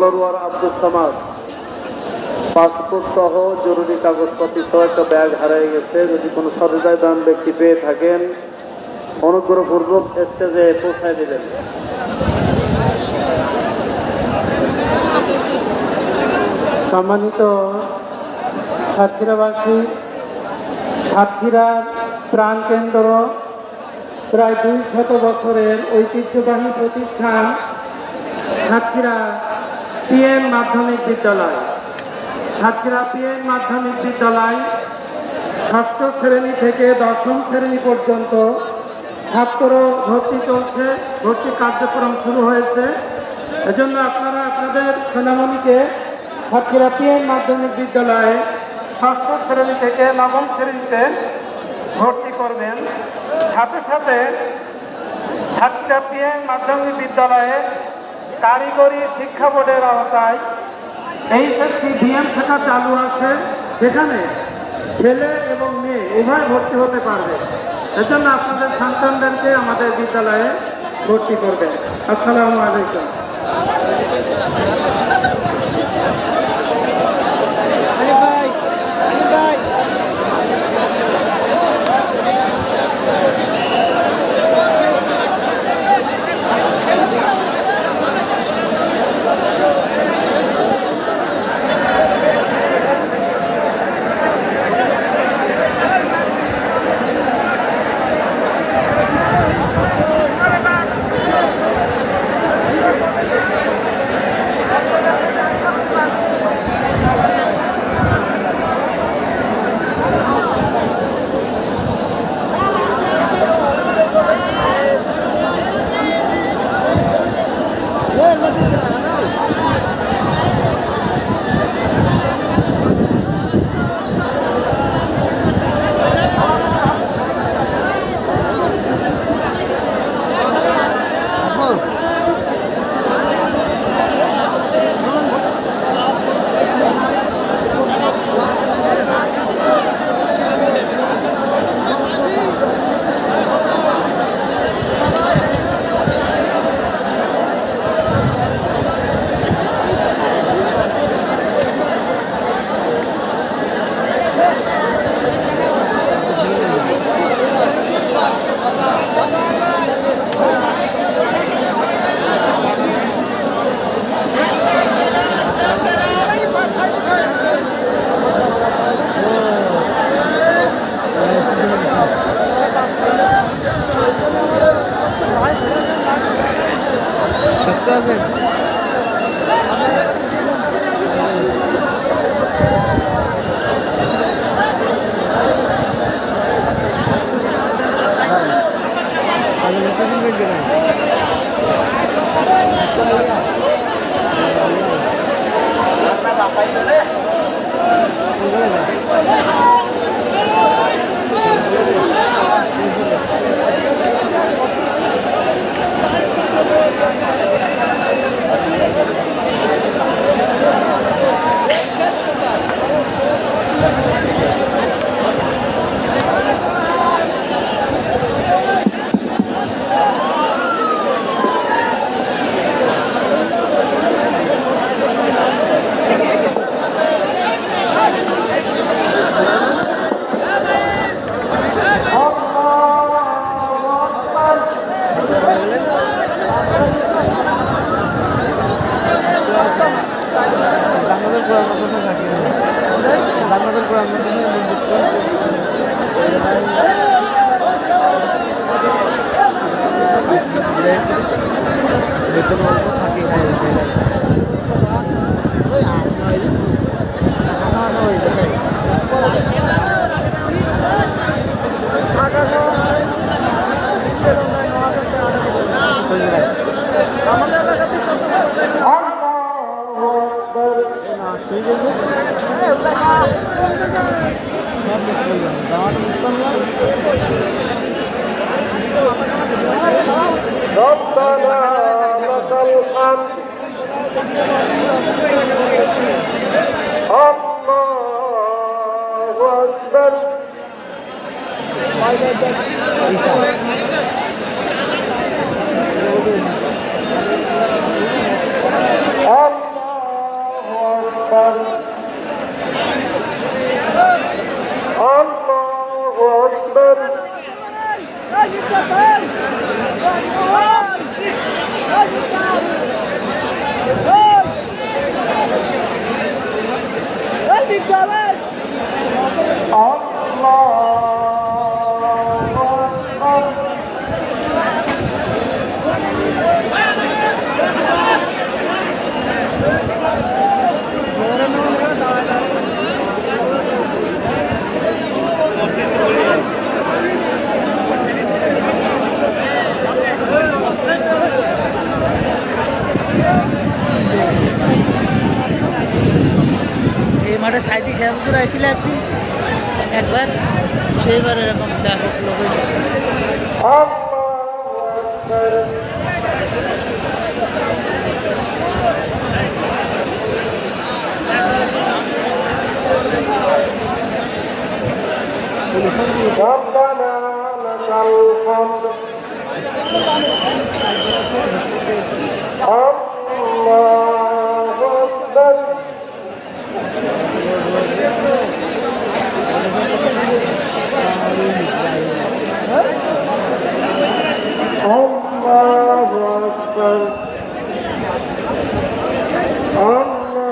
তলোয়ার আব্দুল সামাদ পাসপোর্ট সহ জরুরি কাগজপত্র সহ একটা ব্যাগ হারিয়ে গেছে। যদি কোনো সহৃদয়বান ব্যক্তি পেয়ে থাকেন অনুগ্রহপূর্বক স্টেজে পৌঁছায় দিলেন। সম্মানিত সাতক্ষীরাবাসী, সাতক্ষীরা প্রাণকেন্দ্র প্রায় 200 বছরের ঐতিহ্যবাহী প্রতিষ্ঠান সাতক্ষীরা পিএন মাধ্যমিক বিদ্যালয়। সাতক্ষীরা পিএন মাধ্যমিক বিদ্যালয় 6ষ্ঠ শ্রেণী থেকে 10ম শ্রেণী পর্যন্ত ছাত্র ভর্তি চলছে, ভর্তি কার্যক্রম শুরু হয়েছে। এজন্য আপনারা আপনাদের সোনামণিকে সাতক্ষীরা পিএন মাধ্যমিক বিদ্যালয়ে 6ষ্ঠ শ্রেণী থেকে 9ম শ্রেণীতে ভর্তি করবেন। সাথে সাথে সাতক্ষীরা পিএন মাধ্যমিক বিদ্যালয়ে কারিগরি শিক্ষা বোর্ডের আওতায় এইচএসসি ডিএম শাখা চালু আছে, সেখানে ছেলে এবং মেয়ে উভয় ভর্তি হতে পারবে। এজন্য আপনাদের সন্তানদেরকে আমাদের বিদ্যালয়ে ভর্তি করবেন। আসসালামু আলাইকুম। ربنا لك الحمد الله أكبر الله أكبر এই মাঠে সাঁইত্রিশ বছর আইছিল একদিন একবার সেইবার এরকম ব্যাপক লোক হয়েছে। الله أكبر